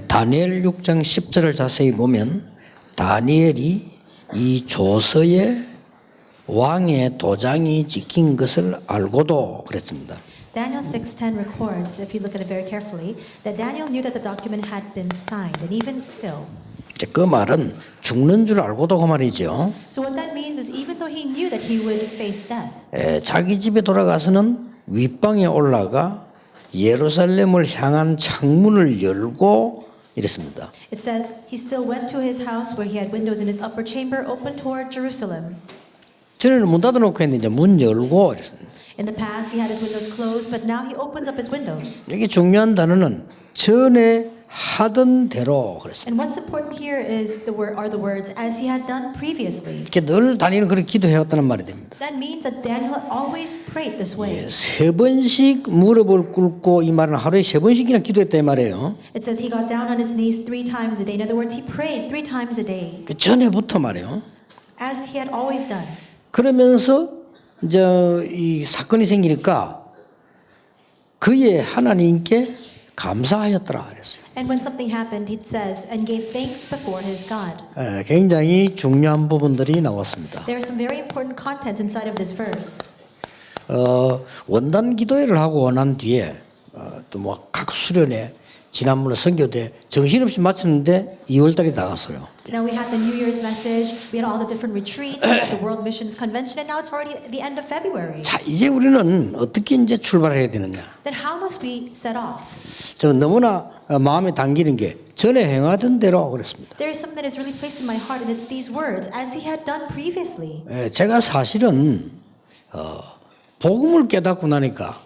다니엘 6장 10절을 자세히 보면 다니엘이 이 조서에 왕의 도장이 찍힌 것을 알고도 그랬습니다. Daniel 6:10 records, if you look at it very carefully, that Daniel knew that the document had been signed, and even still. 그 말은 죽는 줄 알고도 그 말이죠. So what that means is even though he knew that he would face death, 자기 집에 돌아가서는 윗방에 올라가 예루살렘을 향한 창문을 열고 이랬습니다. it says he still went to his house where he had windows in his upper chamber open toward Jerusalem. 전에는 문 닫아놓고 했는데 이제 문 열고 이랬습니다. In the past, he had his windows closed, but now he opens up his windows. 여기 중요한 단어는 전에 하던 대로 그랬습니다. And what's important here is are the words as he had done previously. 이렇게 늘 다니는 그렇게 기도해왔다는 말이 됩니다. That means that Daniel had always prayed this way. 세 번씩 무릎을 꿇고 이 말은 하루에 세 번씩이나 기도했다 이 말이에요. It says he got down on his knees 3 times a day. In other words, he prayed 3 times a day, 그 전에부터 말이에요. as he had always done. 그러면서 이제 이 사건이 생기니까 그의 하나님께 감사하였더라 그랬어요. And when something happened, it says, and gave thanks before his God. 굉장히 중요한 부분들이 나왔습니다. There are some very important content inside of this verse. 원단 기도회를 하고 난 뒤에 또 뭐 각 수련회 지난번에 선교 때 정신없이 마쳤는데 2월달이 나갔어요. Now we had the New Year's message, we had all the different retreats, we had the World Missions Convention, and now it's already the end of February. 자, 이제 우리는 어떻게 이제 출발해야 되느냐? Then how must we set off? 저는 너무나 마음에 당기는 게 전에 행하던 대로 그랬습니다. There is something that is really placed in my heart, and it's these words, as he had done previously. 제가 사실은 복음을 깨닫고 나니까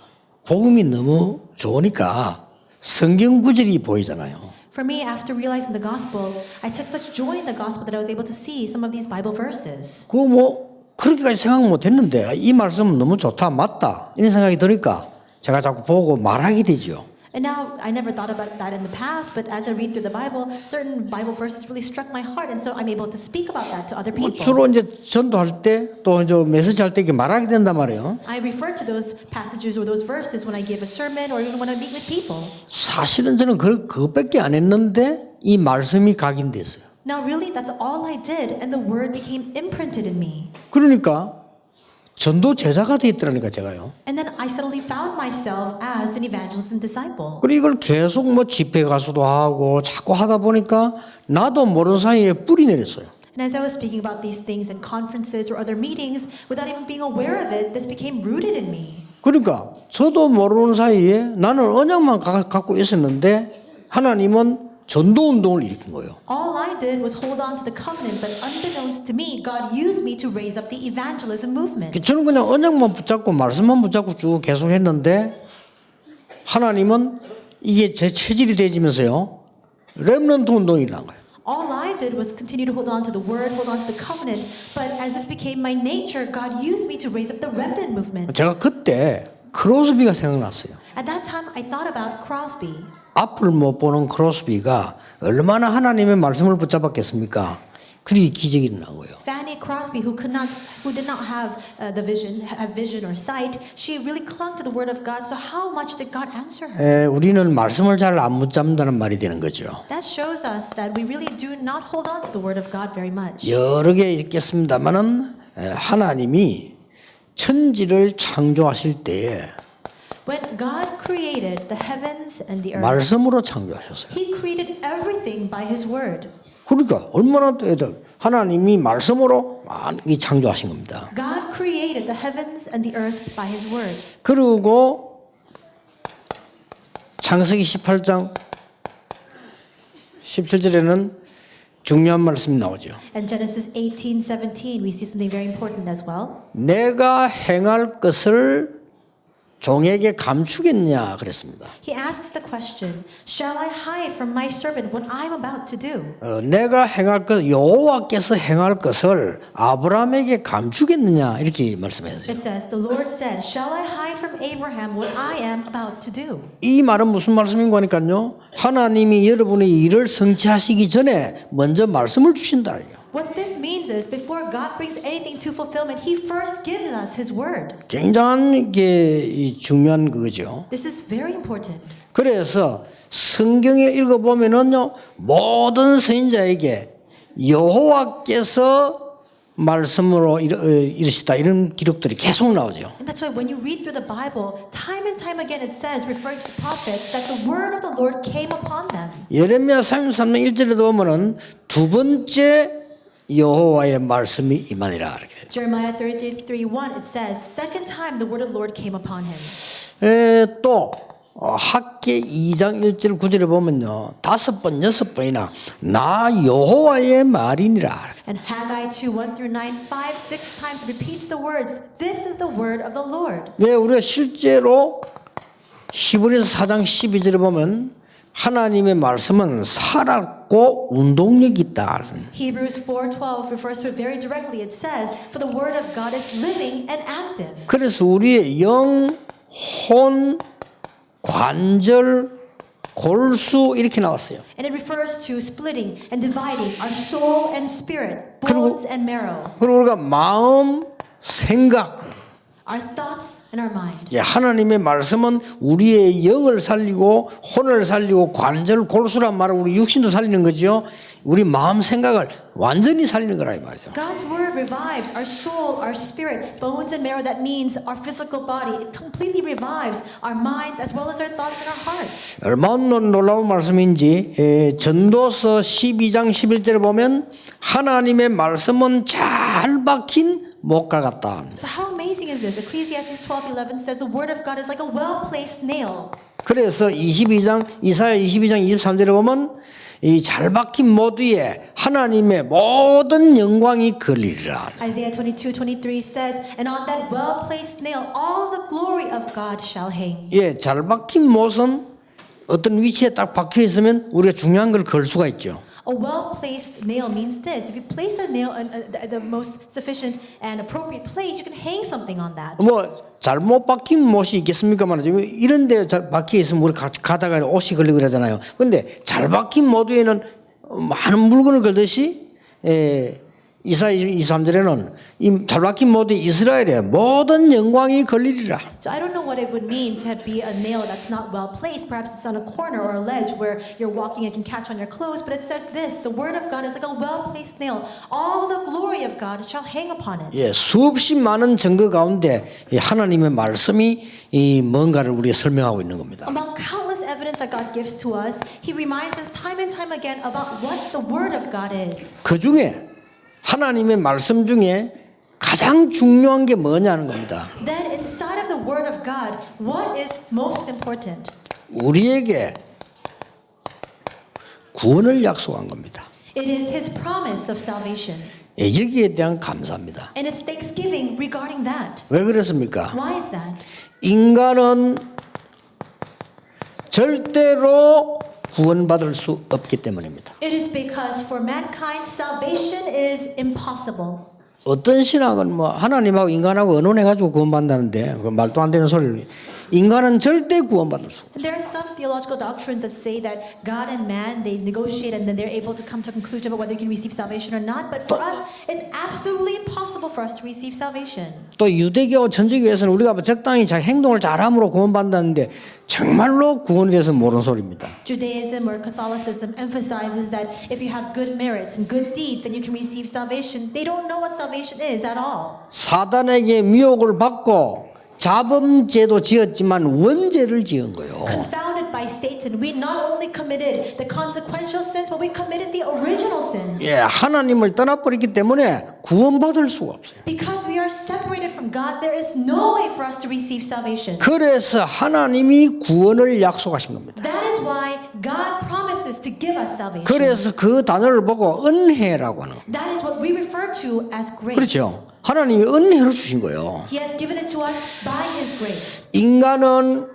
복음이 너무 좋으니까 성경 구절이 보이잖아요. For me, after realizing the gospel, I took such joy in the gospel that I was able to see some of these Bible verses. 그거 뭐 그렇게까지 생각 못했는데 이 말씀은 너무 좋다, 맞다 이런 생각이 드니까 제가 자꾸 보고 말하게 되죠. And now, I never thought about that in the past, but as I read through the Bible, certain Bible verses really struck my heart, and so I'm able to speak about that to other people. 주로 이제 전도할 때 또 이제 메시지 할 때 이렇게 말하게 된단 말이에요. I refer to those passages or those verses when I give a sermon or even when I meet with people. 사실은 저는 그것밖에 안 했는데 이 말씀이 각인됐어요. Now, really, that's all I did, and the word became imprinted in me. 그러니까 전도 제자가 되었더라니까 제가요. And then I suddenly found myself as an evangelist and disciple. 그리고 이걸 계속 뭐 집회 가서도 하고 자꾸 하다 보니까 나도 모르는 사이에 뿌리 내렸어요. And as I was speaking about these things in conferences or other meetings, without even being aware of it, this became rooted in me. 그러니까 저도 모르는 사이에 나는 언약만 갖고 있었는데 하나님은 전도 운동을 일으킨 거예요. All I did was hold on to the covenant, but unbeknownst to me, God used me to raise up the evangelism movement. 저는 그냥 언약만 붙잡고 말씀만 붙잡고 쭉 계속 했는데 하나님은 이게 제 체질이 되지면서요. 렘넌트 운동이 일어난 거예요. All I did was continue to hold on to the word, hold on to the covenant, but as this became my nature, God used me to raise up the remnant movement. 제가 그때 크로스비가 생각났어요. At that time, I thought about Crosby. 앞을 못 보는 크로스비가 얼마나 하나님의 말씀을 붙잡았겠습니까? 그리 기적이 일어난 거예요. Fanny Crosby, who did not have have vision or sight, she really clung to the word of God. So how much did God answer her? 우리는 말씀을 잘 안 붙잡는다는 말이 되는 거죠. That shows us that we really do not hold on to the word of God very much. 여러 개 있겠습니다만은 하나님이 천지를 창조하실 때에 When God created the heavens and the earth, 말씀으로 창조하셨어요. He created everything by His word. 그러니까 얼마나 하나님이 말씀으로 많이 창조하신 겁니다. God created the heavens and the earth by His word. 그리고 창세기 18장 17절에는 중요한 말씀이 나오죠. And Genesis 18:17, we see something very important as well. 내가 행할 것을 종에게 감추겠냐 그랬습니다. He asks the question, shall I hide from my servant what I'm about to do? 내가 행할 것 여호와께서 행할 것을 아브라함에게 감추겠느냐 이렇게 말씀했어요. It says, the Lord said, shall I hide from Abraham what I am about to do? 이 말은 무슨 말씀인가 하니까요. 하나님이 여러분의 일을 성취하시기 전에 먼저 말씀을 주신다. What this means is before God brings anything to fulfillment, He first gives us His word. 굉장한 게 중요한 거죠. This is very important. 그래서 성경을 읽어보면은요, 모든 선지자에게 여호와께서 말씀으로 이르시다 이런 기록들이 계속 나오죠. And that's why when you read through the Bible, time and time again it says, referring to the prophets, that the word of the Lord came upon them. 예레미야 33장 1절에도 보면은 두 번째 여호와의 말씀이 임하니라 이렇게 돼요. Jeremiah 33:1 it says, second time the word of the Lord came upon him. 또 학계 2장 1절 9절에 보면요, 5번 6번이나 나 여호와의 말이니라. And Haggai 2:1 through 9, 5, 6 times repeats the words, this is the word of the Lord. 네, 우리가 실제로 히브리서 4장 12절에 보면 하나님의 말씀은 살았고 운동력이 있다. Hebrews 4:12 refers to it very directly. It says, for the word of God is living and active. 그래서 우리의 영, 혼, 관절, 골수 이렇게 나왔어요. And it refers to splitting and dividing our soul and spirit, bones and marrow, 그리고 우리가 마음, 생각, our thoughts and our mind. 예, 하나님의 말씀은 우리의 영을 살리고 혼을 살리고 관절, 골수란 말은 우리 육신도 살리는 거죠. 우리 마음 생각을 완전히 살리는 거라 이 말이죠. God's word revives our soul, our spirit, bones and marrow. That means our physical body. It completely revives our minds as well as our thoughts and our hearts. 얼마나 놀라운 말씀인지 전도서 12장 11절에 보면 하나님의 말씀은 잘 박힌 목과 같다. So how amazing is this? Ecclesiastes 12:11 says the word of God is like a well-placed nail. 그래서 이사야 22장 23절에 보면 이 잘 박힌 모두에 하나님의 모든 영광이 걸리리라. Isaiah 22:23 says, and on that well-placed nail all the glory of God shall hang. 예, 잘 박힌 못은 어떤 위치에 딱 박혀 있으면 우리가 중요한 걸 걸 수가 있죠. A well-placed nail means this. If you place a nail in the most sufficient and appropriate place, you can hang something on that. 뭐 잘못 박힌 못이 있겠습니까 말이죠. 이런 데 잘 박혀 있으면 우리 가다가 옷이 걸리고 그러잖아요. 근데 잘 박힌 모두에는 많은 물건을 걸듯이 이사야 23절에는 이 잘 박힌 모두 이스라엘의 모든 영광이 걸리리라. So I don't know what it would mean to be a nail that's not well placed. Perhaps it's on a corner or a ledge where you're walking and can catch on your clothes. But it says this: the word of God is like a well-placed nail. All the glory of God shall hang upon it. 예, 수없이 많은 증거 가운데 이 하나님의 말씀이 이 뭔가를 우리에게 설명하고 있는 겁니다. Among countless evidence that God gives to us, He reminds us time and time again about what the word of God is. 그 중에 하나님의 말씀 중에 가장 중요한 게 뭐냐는 겁니다. Then inside of the word of God, what is most important? 우리에게 구원을 약속한 겁니다. It is His promise of salvation. 예, 여기에 대한 감사합니다. And it's thanksgiving regarding that. 왜 그렇습니까? Why is that? 인간은 절대로 구원받을 수 없기 때문입니다. It is because for mankind, salvation is impossible. 어떤 신학은 뭐 하나님하고 인간하고 의논해가지고 구원받는다는데 그 말도 안 되는 소리를. 인간은 절대 구원받을 수 없어요. And there are some theological doctrines that say that God and man, they negotiate and then they're able to come to a conclusion about whether you can receive salvation or not. But for us, it's absolutely impossible for us to receive salvation. 또 유대교, 천주교에서는 우리가 적당히 잘 행동을 잘함으로 구원받는다는데 정말로 구원에 대해서 모르는 소리입니다. Judaism or Catholicism emphasizes that if you have good merits and good deeds, then you can receive salvation. They don't know what salvation is at all. 사단에게 미혹을 받고 자범죄도 지었지만 원죄를 지은 거예요. Confounded by Satan, we not only committed the consequential sins, but we committed the original sin. 예, 하나님을 떠나버렸기 때문에 구원받을 수가 없어요. Because we are separated from God, there is no way for us to receive salvation. 그래서 하나님이 구원을 약속하신 겁니다. That is why God promises to give us salvation. 그래서 그 단어를 보고 은혜라고 하는 겁니다. That is what we refer to as grace. 그렇죠. 하나님이 은혜로 주신 거예요. He has given it to us by His grace. 인간은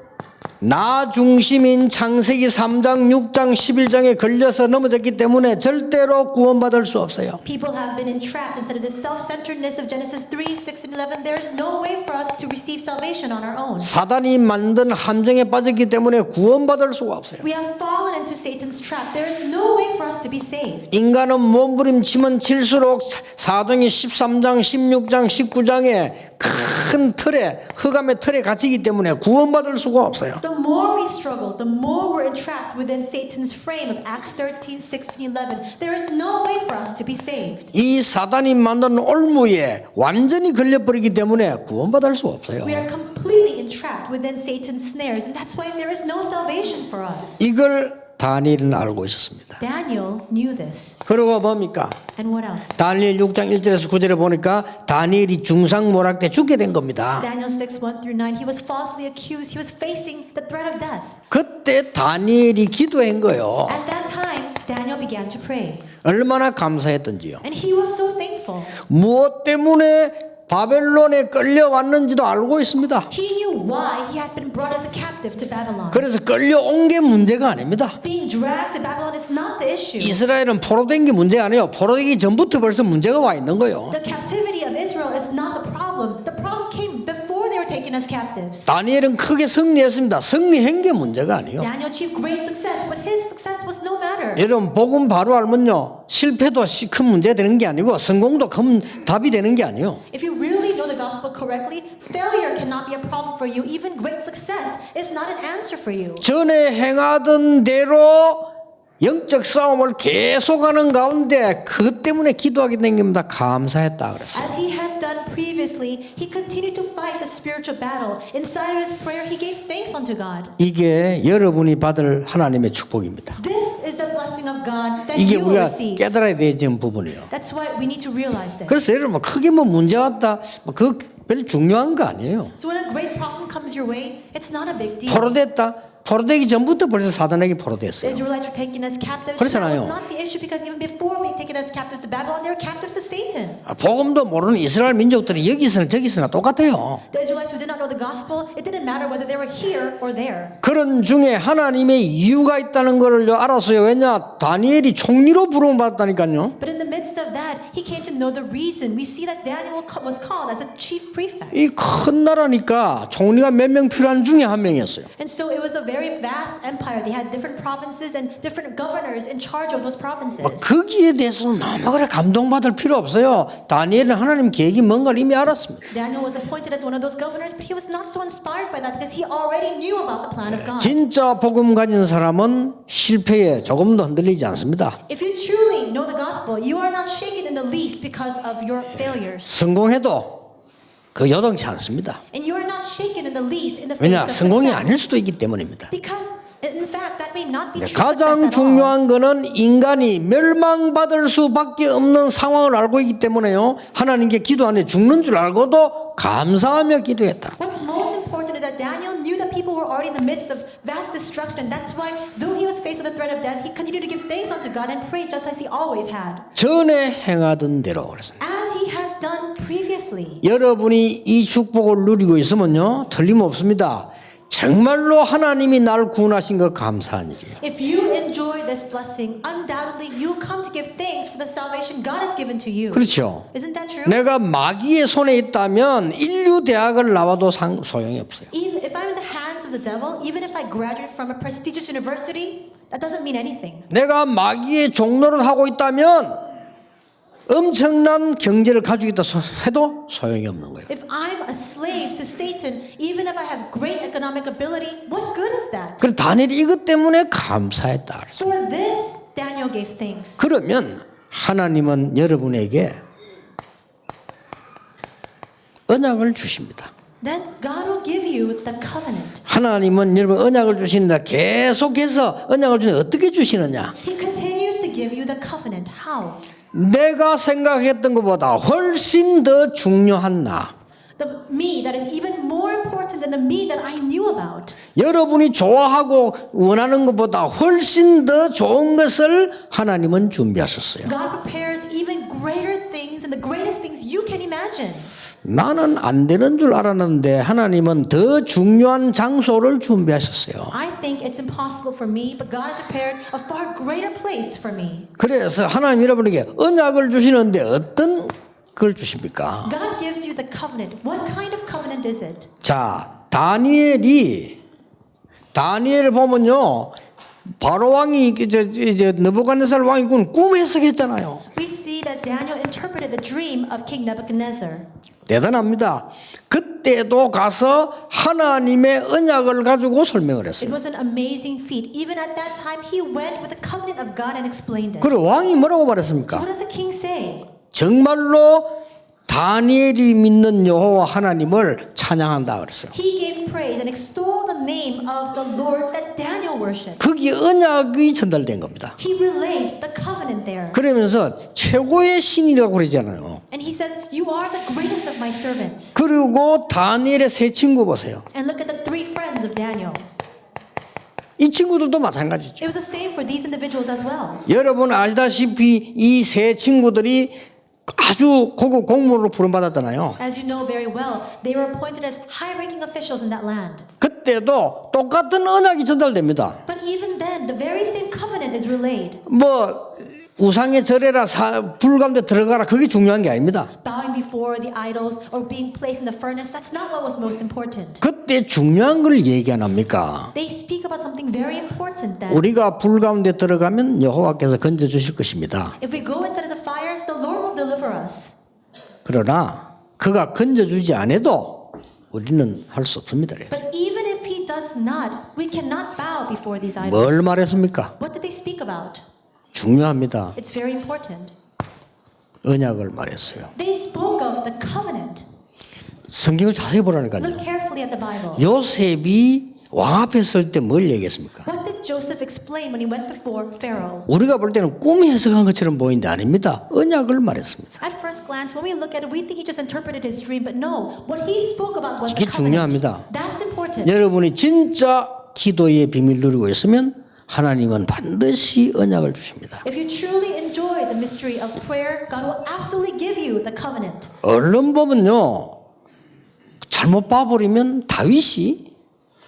나 중심인 창세기 3장, 6장, 11장에 걸려서 넘어졌기 때문에 절대로 구원받을 수 없어요. People have been entrapped instead of the self-centeredness of Genesis 3, 6, and 11. There is no way for us to receive salvation on our own. 사단이 만든 함정에 빠졌기 때문에 구원받을 수가 없어요. We have fallen into Satan's trap. There is no way for us to be saved. 인간은 몸부림치면 칠수록 사도행전 13장, 16장, 19장에 큰 틀에 흑암의 틀에 갇히기 때문에 구원받을 수가 없어요. The more we struggle, the more we're entrapped within Satan's frame of Acts 13, 16, 11. There is no way for us to be saved. 이 사단이 만든 올무에 완전히 걸려버리기 때문에 구원받을 수가 없어요. We are completely entrapped within Satan's snares, and that's why there is no salvation for us. 이걸 다니엘은 알고 있었습니다. Daniel knew this. 그리고 뭡니까? And what else? 다니엘 6장 1절에서 9절에 보니까 다니엘이 중상모략 때 죽게 된 겁니다. Daniel 6, 1 through 9, he was falsely accused. He was facing the threat of death. 그때 다니엘이 기도한 거예요. At that time, Daniel began to pray. 얼마나 감사했던지요. And he was so thankful. 무엇 때문에 바벨론에 끌려왔는지도 알고 있습니다. He knew why he had been brought as a captive to Babylon. 그래서 끌려온 게 문제가 아닙니다. Being dragged to Babylon is not the issue. 이스라엘은 포로된 게 문제가 아니에요. 포로되기 전부터 벌써 문제가 와 있는 거예요. The captivity of Israel is not the problem. The problem came before they were taken as captives. 다니엘은 크게 승리했습니다. 승리한 게 문제가 아니에요. Daniel achieved great success, but his success was no matter. 여러분 복음 바로 알면요, 실패도 큰 문제가 되는 게 아니고 성공도 큰 답이 되는 게 아니에요. If you really know the gospel correctly, failure cannot be a problem for you. Even great success is not an answer for you. 전에 행하던 대로 영적 싸움을 계속하는 가운데 그것 때문에 기도하게 된 겁니다. 감사했다 그랬어요. As he had done previously, he continued to fight the spiritual battle. Inside of his prayer, he gave thanks unto God. 이게 여러분이 받을 하나님의 축복입니다. This is the blessing of God that 이게 you will 우리가 receive. 깨달아야 되는 부분이에요. That's why we need to realize this. 그래서 여러분 크게 뭐 문제 왔다, 그 별 중요한 거 아니에요. So when a great problem comes your way, it's not a big deal. 포로됐다. 포로되기 전부터 벌써 사단에게 The 포로됐어요. Israelites were taken as captives. 그렇잖아요. That was not the issue because even before being taken as captives to Babylon, they were captives to Satan. 복음도 모르는 이스라엘 민족들이 여기서나 저기서나 똑같아요. The Israelites who did not know the gospel, it didn't matter whether they were here or there. 그런 중에 하나님의 이유가 있다는 것을 알았어요. 왜냐? 다니엘이 총리로 부름받았다니까요. But in the midst of that, he came to know the reason. We see that Daniel was called as a chief prefect. 이 큰 나라니까 총리가 몇 명 필요한 중에 한 명이었어요. And so it was a very vast empire. They had different provinces and different governors in charge of those provinces. 거기에 대해서는 너무 그래 감동받을 필요 없어요. 다니엘은 하나님 계획이 뭔가를 이미 알았습니다. Daniel was appointed as one of those governors, but he was not so inspired by that because he already knew about the plan of God. 진짜 복음 가진 사람은 실패에 조금도 흔들리지 않습니다. If you truly know the gospel, you are not shaken in the least because of your failures. 성공해도 그 여동치 않습니다. And you are not shaken in the least in the face 왜냐? of 성공이 아닐 success. 수도 있기 때문입니다. Because in fact, that may not be true success 가장 at all. 중요한 거는 인간이 멸망받을 수밖에 없는 상황을 알고 있기 때문에요. 하나님께 기도하는데 죽는 줄 알고도 감사하며 기도했다. What's most important is that Daniel knew that people were already in the midst of vast destruction. And that's why, though he was faced with the threat of death, he continued to give thanks unto God and pray just as he always had. 전에 행하던 대로 그랬습니다. As he had done previously. 여러분이 이 축복을 누리고 있으면요, 틀림없습니다. 정말로 하나님이 나를 구원하신 것 감사한 일이에요. If you enjoy this blessing, undoubtedly you come to give thanks for the salvation God has given to you. 그렇죠. Isn't that true? 내가 마귀의 손에 있다면 인류 대학을 나와도 소용이 없어요. Even if I'm in the hands of the devil, even if I graduate from a prestigious university, that doesn't mean anything. 내가 마귀의 종로를 하고 있다면 엄청난 경제를 가지고 있다 해도 소용이 없는 거예요. If I'm a slave to Satan, even if I have great economic ability, what good is that? 그래서 다니엘이 이것 때문에 감사했다 그랬어요. For this, Daniel gave thanks. 그러면 하나님은 여러분에게 언약을 주십니다. Then God will give you the covenant. 하나님은 여러분 언약을 주시는데 계속해서 언약을 주시는데 어떻게 주시느냐? He continues to give you the covenant. How? 내가 생각했던 것보다 훨씬 더 중요한 나. The me that is even more important than the me that I knew about. 여러분이 좋아하고 원하는 것보다 훨씬 더 좋은 것을 하나님은 준비하셨어요. God prepares even greater things and the greatest things you can imagine. 나는 안 되는 줄 알았는데 하나님은 더 중요한 장소를 준비하셨어요. I think it's impossible for me, but God has prepared a far greater place for me. 그래서 하나님 여러분에게 언약을 주시는데 어떤 걸 주십니까? God gives you the covenant. What kind of covenant is it? 자, 다니엘을 보면요, 바로 왕이 이제 느부갓네살 왕이 꿈 해석했잖아요. We see that Daniel interpreted the dream of King Nebuchadnezzar. 대단합니다. 그때도 가서 하나님의 언약을 가지고 설명을 It 했어요. was an amazing feat. Even at that time, he went with the covenant of God and explained it. 그리고 왕이 뭐라고 So 말했습니까? what does the king say? 정말로 다니엘이 믿는 여호와 하나님을 찬양한다 그랬어요. He gave praise and extolled the name of the Lord that Daniel worshipped. 거기에 언약이 전달된 겁니다. He relayed the covenant there. 그러면서 최고의 신이라고 그러잖아요. And he says, you are the greatest of my servants. 그리고 다니엘의 세 친구 보세요. And look at the three friends of Daniel. 이 친구들도 마찬가지죠. It was the same for these individuals as well. 여러분 아시다시피 이 세 친구들이 아주 고급 공무원으로 부름받았잖아요. As you know very well, they were appointed as high-ranking officials in that land. 그때도 똑같은 언약이 전달됩니다. But even then, the very same covenant is relayed. 뭐 우상에 절해라, 불 가운데 들어가라, 그게 중요한 게 아닙니다. Bowing before the idols or being placed in the furnace, that's not what was most important. 그때 중요한 걸 얘기 안 합니까? They speak about something very important then. 우리가 불 가운데 들어가면 여호와께서 건져 주실 것입니다. If we go inside of the fire, the Lord will deliver us. 그러나 그가 건져 주지 않아도 우리는 할 수 없습니다. But even if he does not, we cannot bow before these idols. 뭘 말했습니까? What did they speak about? 중요합니다. It's very important. 언약을 말했어요. They spoke of the covenant. 성경을 자세히 보라니까요. Look carefully at the Bible. 요셉이 왕 앞에 설 때 뭘 얘기했습니까? What did Joseph explain when he went before Pharaoh? 우리가 볼 때는 꿈이 해석한 것처럼 보이는데 아닙니다. 언약을 말했습니다. At first glance, when we look at it, we think he just interpreted his dream, but no. What he spoke about was the 이게 covenant. 중요합니다. That's important. 여러분이 진짜 기도의 비밀 누리고 있으면 하나님은 반드시 언약을 주십니다. If you truly enjoy the mystery of prayer, God will absolutely give you the covenant. 얼른 보면요, 잘못 봐버리면 다윗이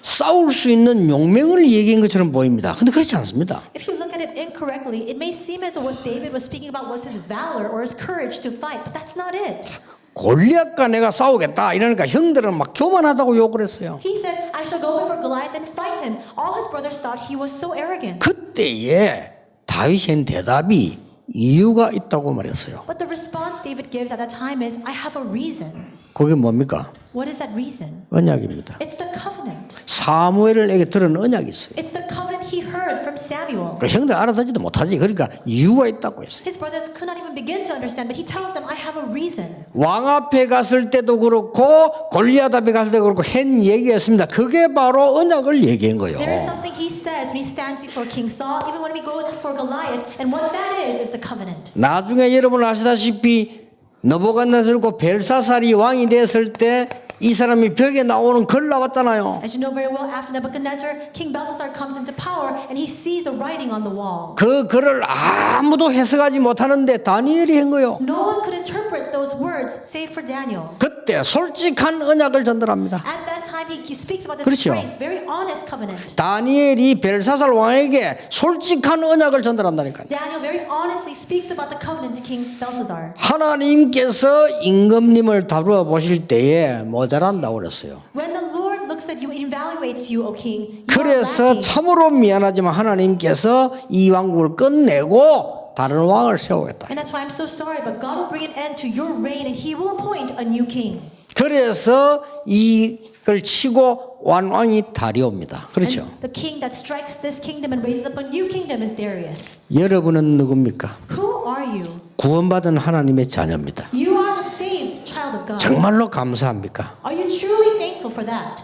싸울 수 있는 용맹을 얘기한 것처럼 보입니다. 근데 그렇지 않습니다. If you look at it incorrectly, it may seem as though what David was speaking about was his valor or his courage to fight, but that's not it. 골리앗과 내가 싸우겠다 이러니까 형들은 막 교만하다고 욕을 했어요. He said, I shall go before Goliath and fight him. All his brothers thought he was so arrogant. 그때에 다윗의 대답이 이유가 있다고 말했어요. But the response David gives at that time is, I have a reason. 그게 뭡니까? What is that reason? 언약입니다. It's the covenant. 사무엘에게 들은 언약이 있어요. It's the covenant he heard from Samuel. 그 형들 알아듣지도 못하지. 그러니까 이유가 있다고 했어요. His brothers could not even begin to understand, but he tells them, I have a reason. 왕 앞에 갔을 때도 그렇고 골리앗 앞에 갔을 때도 그렇고 한 얘기였습니다. 그게 바로 언약을 얘기한 거예요. There is something he says when he stands before King Saul, even when he goes before Goliath, and what that is the covenant. 나중에 여러분 아시다시피 느부갓네살과 벨사살이 왕이 됐을 때 이 사람이 벽에 나오는 글 나왔잖아요. As you know very well, after Nebuchadnezzar, King Belshazzar comes into power and he sees a writing on the wall. 그 글을 아무도 해석하지 못하는데 다니엘이 한 거예요. No one could interpret those words save for Daniel. 그때 솔직한 언약을 전달합니다. At that time, he speaks about this 그렇죠. straight, very honest covenant. 다니엘이 벨사살 왕에게 솔직한 언약을 전달한다니까요. Daniel very honestly speaks about the covenant to King Belshazzar. 하나님께서 임금님을 다루어 보실 때에 모자란다고 그랬어요. When the Lord looks at you and evaluates you, O king, you are 그래서 lacking. 참으로 미안하지만 하나님께서 이 왕국을 끝내고 다른 왕을 세우겠다. And that's why I'm so sorry, but God will bring an end to your reign and he will appoint a new king. 그래서 이걸 치고 왕이 다리오입니다. 그렇죠? And the king that strikes this kingdom and raises up a new kingdom is Darius. 여러분은 누굽니까? Who are you? 구원받은 하나님의 자녀입니다. You are the saved child of God. 정말로 감사합니까? Are you truly thankful for that?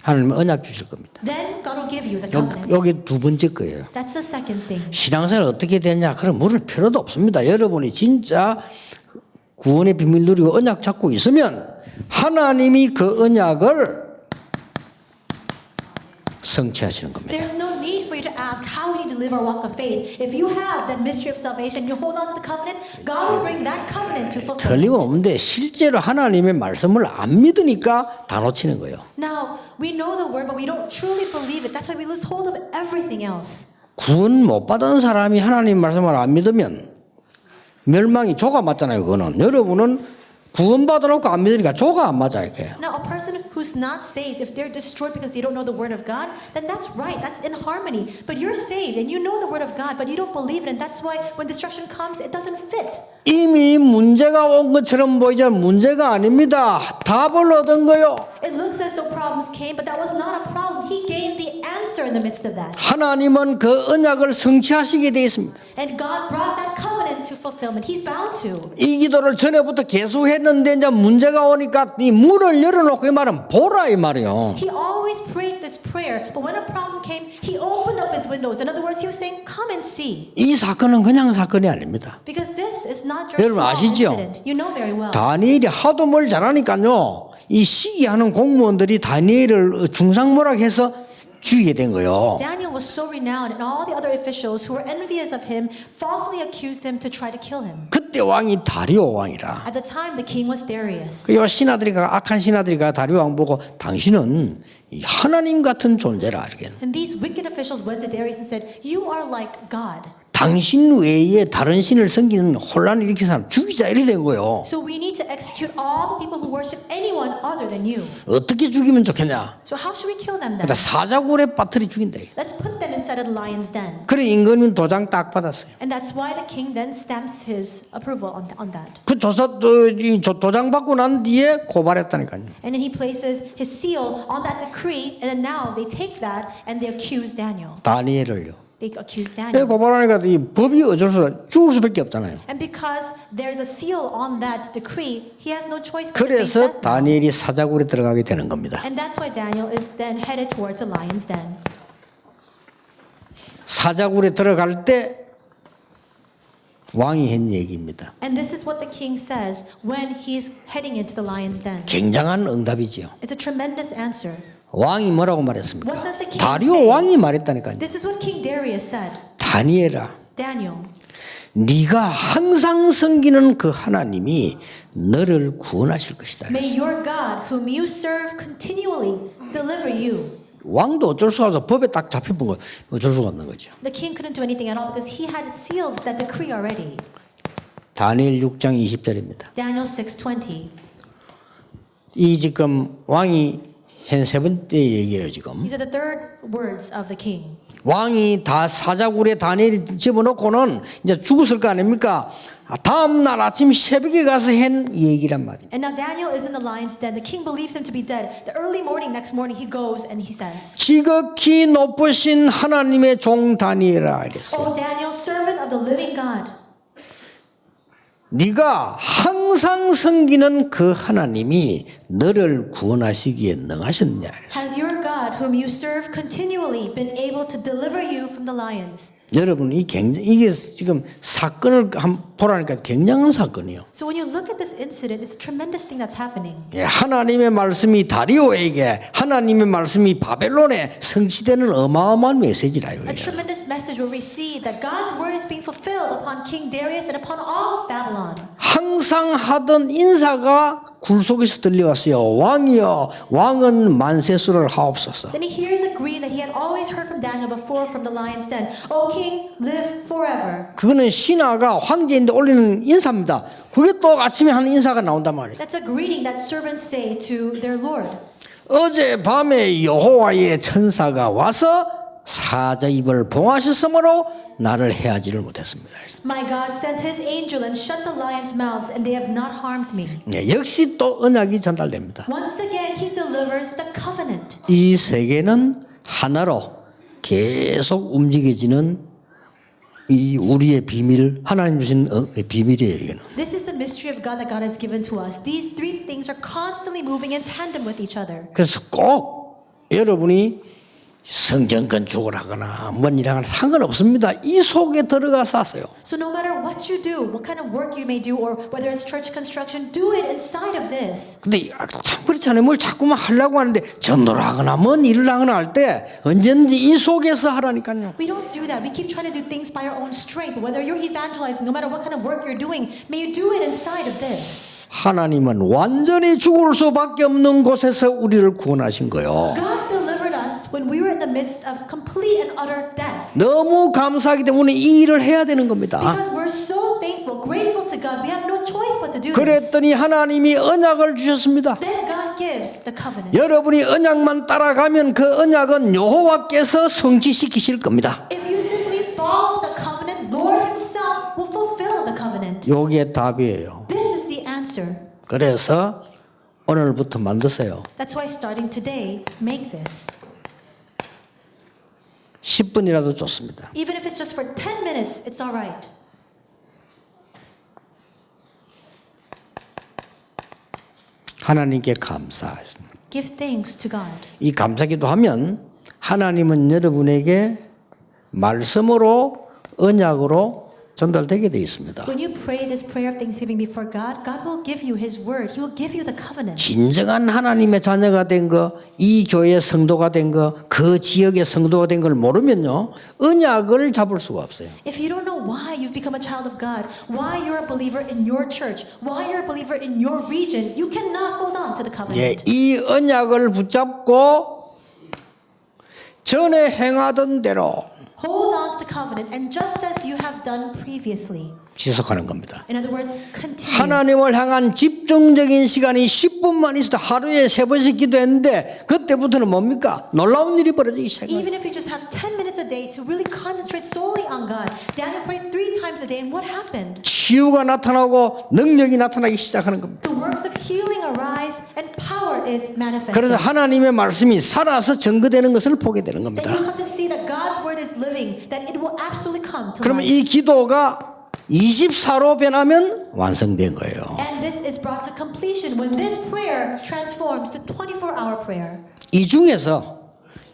하나님은 언약 주실 겁니다. Then God will give you the covenant. 여기 두 번째 거예요. That's the second thing. 신앙생활 어떻게 되냐? 그럼 물을 필요도 없습니다. 여러분이 진짜 구원의 비밀 누리고 언약 잡고 있으면 하나님이 그 언약을 성취하시는 겁니다. There's no need for you to ask how we need to live our walk of faith. If you have that mystery of salvation, you hold on to the covenant, God will bring that covenant to fulfillment. 틀림없는데 실제로 하나님의 말씀을 안 믿으니까 다 놓치는 거예요. Now, we know the word, but we don't truly believe it. That's why we lose hold of everything else. 구원 못 받은 사람이 하나님 말씀을 안 믿으면 멸망이 조가 맞잖아요. 그거는 여러분은 구원받아 놓고 안 믿으니까 조가 안 맞아 이게. Now, a person who's not saved, if they're destroyed because they don't know the word of God, then that's right. That's in harmony. But you're saved and you know the word of God, but you don't believe it. And that's why when destruction comes, it doesn't fit. 이미 문제가 온 것처럼 보이지만 문제가 아닙니다. 답을 얻은 거요. It looks as though problems came, but that was not a problem. He gained the answer in the midst of that. 하나님은 그 언약을 성취하시게 되어 있습니다. And God brought that covenant to fulfillment. He's bound to. 이 기도를 전에부터 계속 했는데 이제 문제가 오니까 이 문을 열어놓고 이 말은 보라 이 말이요. He always prayed this prayer, but when a problem came, he opened up his windows. In other words, he was saying, "Come and see." 이 사건은 그냥 사건이 아닙니다. Because this is not your 여러분 small 아시죠? incident. You know very well. 다니엘이 하도 뭘 잘하니까요. 이 시기하는 공무원들이 다니엘을 중상모락해서 죽이게 된 거예요. Daniel was so renowned, and all the other officials who were envious of him falsely accused him to try to kill him. 그때 왕이 다리오 왕이라. At the time, the king was Darius. 그 신하들이가 악한 신하들이가 다리오 왕 보고 당신은 이 하나님 같은 존재라 이렇게. And these wicked officials went to Darius and said, "You are like God. 당신 외에 다른 신을 섬기는 혼란을 일으킨 사람 죽이자 이래 된 거예요. So we need to execute all the people who worship anyone other than you." 어떻게 죽이면 좋겠냐? So how should we kill them then? 그러니까 사자굴에 빠뜨리 죽인다. Let's put them inside of the lion's den. 그래 임금은 도장 딱 받았어요. And that's why the king then stamps his approval on that. 그 도장 받고 난 뒤에 고발했다니까요. And then he places his seal on that decree, and then now they take that and they accuse Daniel. 다니엘을요. They accuse 왜 Daniel. 고발하니까 이 법이 어쩔 수 없어 죽을 수밖에 없잖아요. And because there's a seal on that decree, he has no choice but to face 그래서 death. 다니엘이 사자굴에 들어가게 되는 겁니다. And that's why Daniel is then headed towards the lion's den. 사자굴에 들어갈 때 왕이 한 얘기입니다. And this is what the king says when he's heading into the lion's den. 굉장한 응답이지요. It's a tremendous answer. 왕이 뭐라고 말했습니까? What does the king 다리오 say? 왕이 말했다니까요. This is what King Darius said. 다니엘아, Daniel, 네가 항상 섬기는 그 하나님이 너를 구원하실 것이다. may your God, whom you serve continually, deliver you. 왕도 어쩔 수가 없어. 법에 딱 잡혀본 거 어쩔 수가 없는 거죠. The king couldn't do anything at all because he had sealed that decree already. 다니엘 6장 20절입니다. Daniel 6:20. 이 지금 왕이 한 세 번째 얘기예요 지금. These are the third words of the king. 왕이 다 사자굴에 다니엘이 집어넣고는 이제 죽었을 거 아닙니까? 다음 날 아침 새벽에 가서 한 얘기란 말이에요. And now Daniel is in the lion's den. The king believes him to be dead. The early morning, next morning, he goes and he says, 지극히 높으신 하나님의 종 다니엘아 이랬어요. "O Daniel, servant of the living God, 네가 항상 섬기는 그 하나님이 너를 구원하시기에 능하셨냐 이랬어요. has your God, whom you serve continually, been able to deliver you from the lions?" 여러분 이게 지금 사건을 보라니까 굉장한 사건이에요. So when you look at this incident, it's a tremendous thing that's happening. 예, 하나님의 말씀이 다리오에게 하나님의 말씀이 바벨론에 성취되는 어마어마한 메시지라요. A tremendous message where we see that God's word is being fulfilled upon King Darius and upon all of Babylon. 항상 하던 인사가 굴 속에서 들려왔어요. 왕이여, 왕은 만세수를 하옵소서. Then he hears a greeting that he had always heard from Daniel before from the lion's den. "O king, live forever." 그거는 신하가 황제인데 올리는 인사입니다. 그게 또 아침에 하는 인사가 나온단 말이에요. That's a greeting that servants say to their Lord. 어제 밤에 여호와의 천사가 와서 사자 입을 봉하셨으므로 나를 해하지를 못했습니다. "My God sent his angel and shut the lions' mouths, and they have not harmed me." 네, 역시 또 언약이 전달됩니다. Once again, he delivers the covenant. 이 세계는 하나로 계속 움직여지는 이 우리의 비밀, 하나님 주신 비밀이에요. 이거는. This is the mystery of God that God has given to us. These three things are constantly moving in tandem with each other. 그래서 꼭 여러분이 성전 건축을 하거나 뭔 일 하거나 상관없습니다. 이 속에 들어가서 하세요. So no matter what you do, what kind of work you may do, or whether it's church construction, do it inside of this. 근데 참 그렇잖아요. 뭘 자꾸만 하려고 하는데 전도를 하거나 뭔 일을 하거나 할 때 언제든지 이 속에서 하라니까요. We don't do that. We keep trying to do things by our own strength. But whether you're evangelizing, no matter what kind of work you're doing, may you do it inside of this. 하나님은 완전히 죽을 수밖에 없는 곳에서 우리를 구원하신 거예요. God delivered us when we were in the midst of complete and utter death. 너무 감사하기 때문에 이 일을 해야 되는 겁니다. Because we're so thankful, thankful, grateful to God. We have no choice but to do this. 그랬더니 하나님이 언약을 주셨습니다. Then God gives the covenant. 여러분이 언약만 따라가면 그 언약은 여호와께서 성취시키실 겁니다. If you simply follow the covenant, Lord Himself will fulfill the covenant. 요게 답이에요. This is the answer. 그래서 오늘부터 만드세요. That's why starting today, make this. 10분이라도 좋습니다. Even if it's just for 10 minutes, it's all right. 하나님께 감사하십니다. Give thanks to God. 이 감사기도 하면 하나님은 여러분에게 말씀으로 언약으로 전달되게 되어 있습니다. When you pray this prayer of thanksgiving before God, God will give you His word. He will give you the covenant. 진정한 하나님의 자녀가 된 거, 이 교회의 성도가 된 거, 그 지역의 성도가 된 걸 모르면요, 언약을 잡을 수가 없어요. If you don't know why you've become a child of God, why you're a believer in your church, why you're a believer in your region, you cannot hold on to the 예, covenant. 이 언약을 붙잡고 전에 행하던 대로 Hold on to the covenant, and just as you have done previously. 지속하는 겁니다. In other words, continue. 하나님을 향한 집중적인 시간이 10분만 있어도 하루에 3번씩 기도했는데 그때부터는 뭡니까? 놀라운 일이 벌어지기 시작해요. Even if you just have 10 minutes a day to really concentrate solely on God, Daniel prayed 3 times a day, and what happened? 치유가 나타나고 능력이 나타나기 시작하는 겁니다. The works of healing arise, and power is manifested. 그래서 하나님의 말씀이 살아서 증거되는 것을 보게 되는 That 겁니다. you come to see that God's word is living, that it will absolutely come to 그러면 life. 이 기도가 24로 변하면 완성된 거예요. And this is brought to completion when this prayer transforms to 24-hour prayer. 이 중에서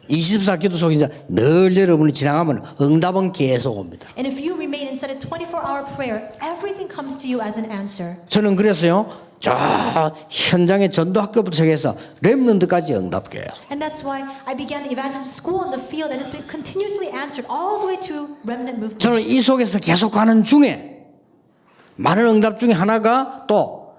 24 기도 속에 이제 늘 여러분이 지나가면 응답은 계속 옵니다. And if you remain inside a 24-hour prayer, everything comes to you as an answer. 저는 그래서요, 저 현장의 전도학교부터 시작해서 렘넌트까지 응답 계속. And that's why I began the evangelism school in the field, and it's been continuously answered all the way to remnant movement. 저는 이 속에서 계속 가는 중에 많은 응답 중에 하나가 또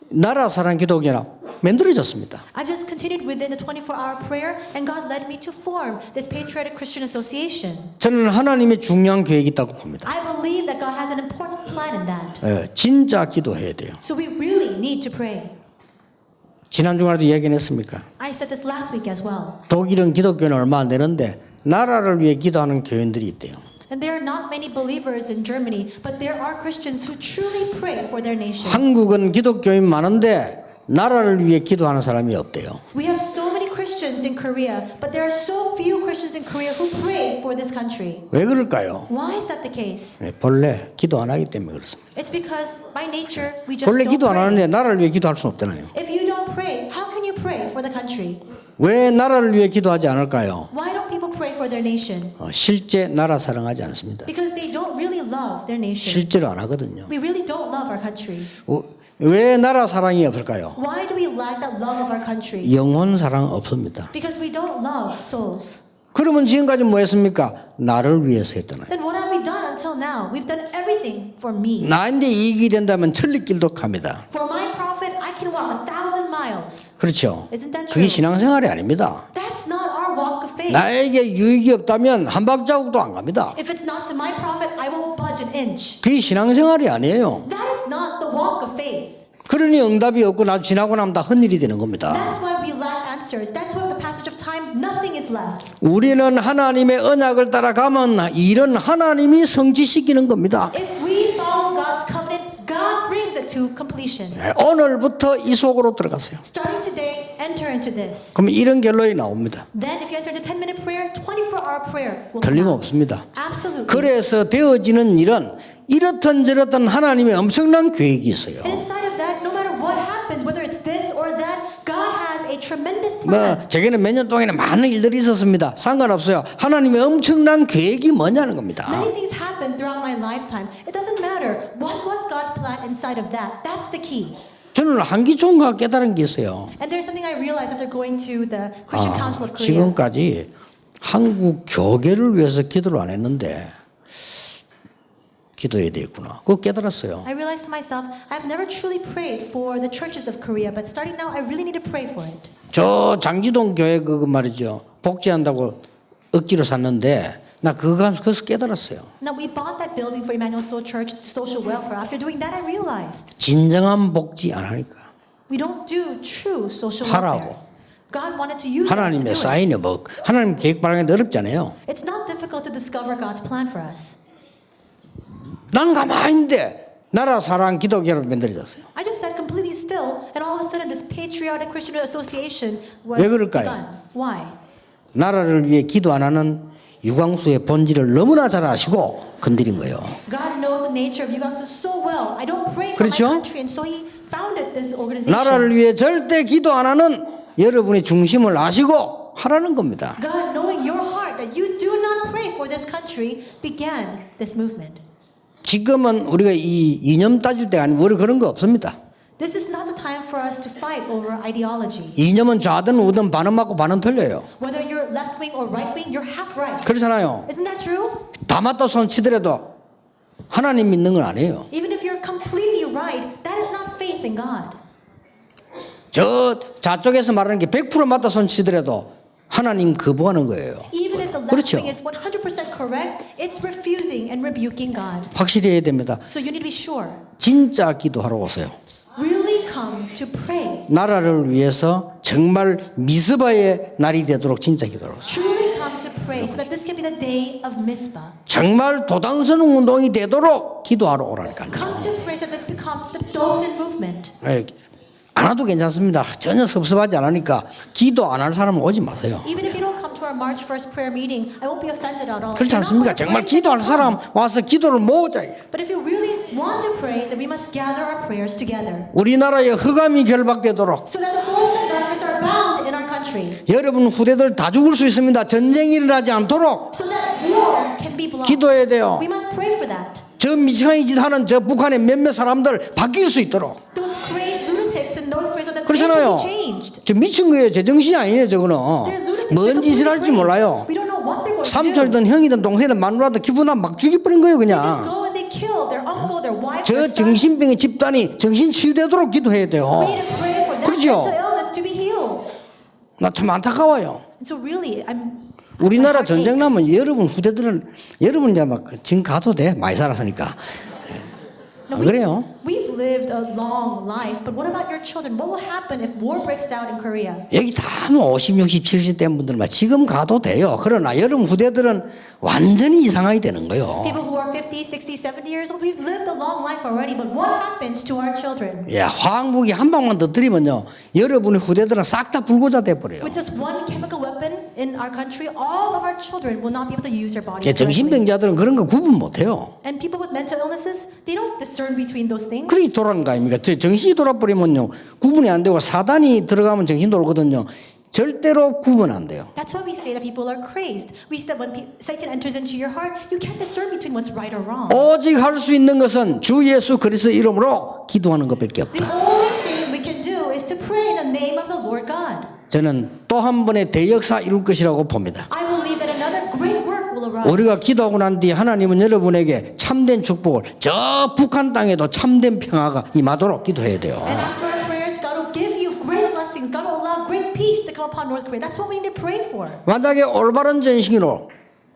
나라 사랑 기도교회가 만들어졌습니다. I've just continued within the 24-hour prayer, and God led me to form this Patriotic Christian Association. 저는 하나님의 중요한 계획이 있다고 봅니다. I believe that God has an important plan in that. 예, 진짜 기도해야 돼요. So we really need to pray. 지난 주간에도 얘기했습니까? I said this last week as well. 독일은 기독교는 얼마 안 되는데 나라를 위해 기도하는 교인들이 있대요. And there are not many believers in Germany, but there are Christians who truly pray for their nation. 한국은 기독교인 많은데 나라를 위해 기도하는 사람이 없대요. We have so many Christians in Korea, but there are so few Christians in Korea who pray for this country. 왜 그럴까요? Why is that the case? 예, 본래 기도 안 하기 때문에 그렇습니다. It's because by nature we just 본래 don't 기도 안 pray. 하는데 나라를 위해 기도할 수는 없잖아요. If you don't pray, how can you pray for the country? 왜 나라를 위해 기도하지 않을까요? Why don't people pray for their nation? 실제 나라 사랑하지 않습니다. Because they don't really love their nation. 실제로 안 하거든요. We really don't love our country. 왜 나라 사랑이 없을까요? Why do we lack that love of our country? 영혼 사랑 없습니다. Because we don't love souls. 그러면 지금까지 뭐 했습니까? 나를 위해서 했잖아요. Then what have we done until now? We've done everything for me. 나인데 이익이 된다면 천리길도 갑니다. For my profit, I can walk 1,000 miles. 그렇죠. Isn't that 그게 true? 신앙생활이 아닙니다. That's not our walk of faith. 나에게 유익이 없다면 한 발자국도 안 갑니다. If it's not to my profit, I won't budge an inch. 그게 신앙생활이 아니에요. That is not the walk of faith. 그러니 응답이 없고 나도 지나고 나면 다 헛일이 되는 겁니다. That's why we lack answers. That's why with the passage of time, nothing is left. 우리는 하나님의 언약을 따라가면 이런 하나님이 성취시키는 겁니다. If we follow God's covenant, God brings it to completion. 오늘부터 이 속으로 들어가세요. Starting today, enter into this. 그럼 이런 결론이 나옵니다. Then if you enter the 10-minute prayer, 24-hour prayer will come out. 틀림없습니다. Absolutely. 그래서 되어지는 일은 이렇든 저렇든 하나님의 엄청난 계획이 있어요. And inside of that, no matter what happens, whether it's this or that, God has a tremendous 뭐 plan. 제게는 몇 년 동안에 많은 일들이 있었습니다. 상관없어요. 하나님의 엄청난 계획이 뭐냐는 겁니다. Many things happened throughout my lifetime. It doesn't matter. What was God's plan inside of that? That's the key. 저는 한기총과 깨달은 게 있어요. And there's something I realized after going to the Christian Council of Korea. 지금까지 한국 교계를 위해서 기도를 안 했는데 기도해야 되겠구나. 그거 깨달았어요. I realized to myself, I've never truly prayed for the churches of Korea, but starting now, I really need to pray for it. 저 장지동 교회 그 말이죠. 복지한다고 억지로 샀는데 나 그거 가면서 그것을 깨달았어요. Now, we bought that building for Emmanuel Soul Church social welfare. After doing that, I realized 진정한 복지 안 하니까. we don't do true social 하라고. welfare. God wanted to use us to 하나님의 do it. 사인이 뭐 하나님 계획 발견하기 어렵잖아요. It's not difficult to discover God's plan for us. 난 가만히 있는데 나라 사랑 기독교로 만들어졌어요. I just sat completely still, and all of a sudden, this patriotic Christian association was 왜 그럴까요? begun. Why? 나라를 위해 기도 안 하는 유광수의 본질을 너무나 잘 아시고 건드린 거예요. God knows the nature of Yugangsu so well. I don't pray for 그렇죠? my country, and so He founded this organization. 나라를 위해 절대 기도 안 하는 여러분의 중심을 아시고 하라는 겁니다. God, knowing your heart that you do not pray for this country, began this movement. 지금은 우리가 이 이념 따질 때가 아니고 우리 그런 거 없습니다. This is not the time for us to fight over ideology. 이념은 좌든 우든 반은 맞고 반은 틀려요. Whether you're left wing or right wing, you're half right. 그렇잖아요. Isn't that true? 다 맞다 손 치더라도 하나님 믿는 건 아니에요. Even if you're completely right, that is not faith in God. 저 좌쪽에서 말하는 게 100% 맞다 손 치더라도 하나님 거부하는 거예요. Even if the left 그렇죠. wing is 100% correct, it's refusing and rebuking God. 확실히 해야 됩니다. So you need to be sure. 진짜 기도하러 오세요. Really come to pray. 나라를 위해서 정말 미스바의 날이 되도록 진짜 기도하러 오세요. Truly come to pray so that this can be the day of Mizpah. 정말 도당선 운동이 되도록 기도하러 오라니까요. Come to pray so that this becomes the Dothan movement. 안 와도 괜찮습니다. 전혀 섭섭하지 않으니까 기도 안 할 사람은 오지 마세요. Even if you don't come to our March 1st prayer meeting, I won't be offended at all. 그렇지 않습니까? 정말 기도할 사람 와서 기도를 모으자. But if you really want to pray, then we must gather our prayers together. 우리나라의 흑암이 결박되도록 So that the forces of darkness are bound in our country. 여러분 후대들 다 죽을 수 있습니다. 전쟁이 일어나지 않도록 So that war can be blocked. 기도해야 돼요. We must pray for that. 저 미치광이 짓 하는 저 북한의 몇몇 사람들 바뀔 수 있도록. Those crazed lunatics in North Korea so that they 그렇잖아요. can be changed. 저 미친 거예요. 제 정신이 아니에요. 저거는 They're lunatics. 뭔 They're 짓을 completely 할지 crazed. 몰라요. We don't know what they're going to do. 삼촌이든 형이든 동생이든 마누라든 기분나 막 죽여버린 거예요. They just 그냥. go and they kill their uncle, their wife, 저 their son. 정신병의 집단이 정신 치유되도록 기도해야 돼요. We need to pray for that 그렇죠? mental illness to be healed. 나 참 안타까워요. And so really, 우리나라 my heart 전쟁 aches. 나면 여러분 후대들은 여러분 이제 막 지금 가도 돼. 많이 살았으니까. No, 안 그래요? We've lived a long life, but what about your children? What will happen if war breaks out in Korea? 여기 다 뭐 50, 60, 70 된 분들만 지금 가도 돼요. 그러나 여러분 후대들은 완전히 이상하게 되는 거예요. People who are 50, 60, 70 years old, we've lived a long life already, but what happens to our children? 예, 화학무기 한 방만 터뜨리면요, 여러분의 후대들은 싹 다 불고자 돼버려요. With just one chemical weapon in our country, all of our children will not be able to use their bodies 예, correctly. 정신병자들은 그런 거 구분 못해요. And people with mental illnesses, they don't discern between those things. 그러니 돌아간 거 아닙니까? 저 정신이 돌아버리면요, 구분이 안 되고 사단이 들어가면 정신 돌거든요. 절대로 구분 안 돼요. That's why we say that people are crazed. We say that when Satan enters into your heart, you can't discern between what's right or wrong. 오직 할 수 있는 것은 주 예수 그리스도 이름으로 기도하는 것밖에 The 없다. only thing we can do is to pray in the name of the Lord God. 저는 또 한 번의 대역사 이룰 것이라고 봅니다. I believe that another great work will arise. 우리가 기도하고 난 뒤에 하나님은 여러분에게 참된 축복을 저 북한 땅에도 참된 평화가 임하도록 기도해야 돼요. And after our prayers, God will give you great blessings. God will allow great peace to come upon North Korea. That's what we need to pray for. 만약에 올바른 전신으로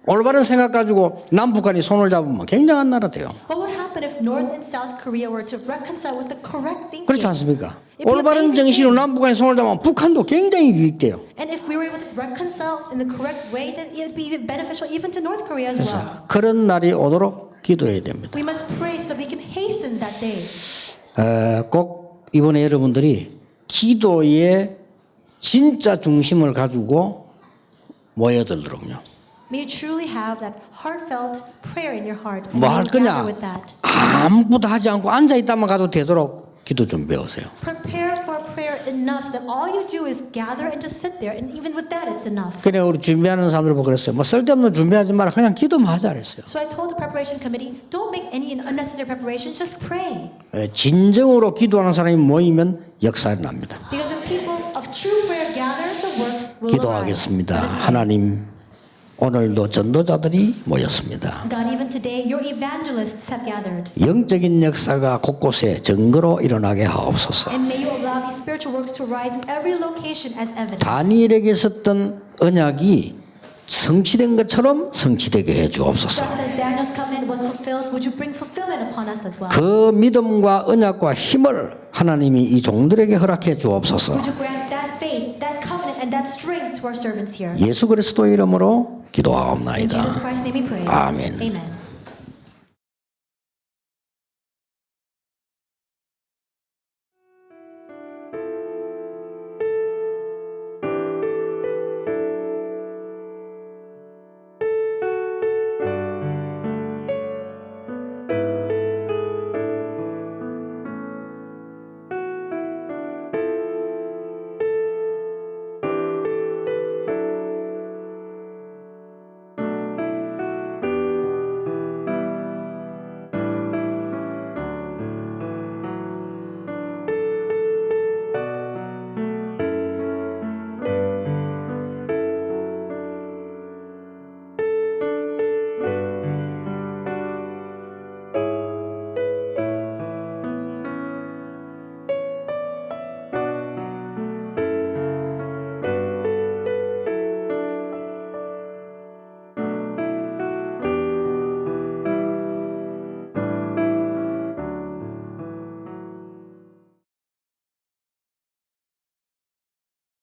올바른 생각 가지고 남북한이 손을 잡으면 굉장한 나라 돼요. What would happen if North and South Korea were to reconcile with the correct thinking? 그렇지 않습니까? It'd be 올바른 amazing 정신으로 thing. 남북한이 손을 잡으면 북한도 굉장히 유익돼요. And if we were able to reconcile in the correct way, then it would be beneficial even to North Korea as well. 그래서 그런 날이 오도록 기도해야 됩니다. We must pray so that we can hasten that day. 꼭 이번에 여러분들이 기도의 진짜 중심을 가지고 모여들도록요. May you truly have that heartfelt prayer in your heart. And 뭐 할 may you gather 거냐? with that. 아무것도 하지 않고 앉아 있다만 가도 되도록 기도 좀 배우세요. Prepare for prayer enough so that all you do is gather and just sit there. And even with that, it's enough. 그래 우리 준비하는 사람들 보고 그랬어요. 뭐 쓸데없는 준비하지 마라. 그냥 기도만 하자 그랬어요. So I told the preparation committee, don't make any unnecessary preparations, just pray. 진정으로 기도하는 사람이 모이면 역사가 납니다. Because if people of true prayer gather, the works will arise. 기도하겠습니다. Let us pray. 하나님 오늘도 전도자들이 모였습니다. God, even today, your evangelists have gathered. 영적인 역사가 곳곳에 증거로 일어나게 하옵소서. And may you allow these spiritual works to rise in every location as evidence. 다니엘에게 있었던 언약이 성취된 것처럼 성취되게 해 주옵소서. Just as Daniel's covenant was fulfilled, would you bring fulfillment upon us as well? 그 믿음과 언약과 힘을 하나님이 이 종들에게 허락해 주옵소서. Would you grant that faith, that covenant, and that strength to our servants here? 예수 그리스도 이름으로 In 기도하옵나이다. Jesus Christ's name we pray. 아멘. Amen.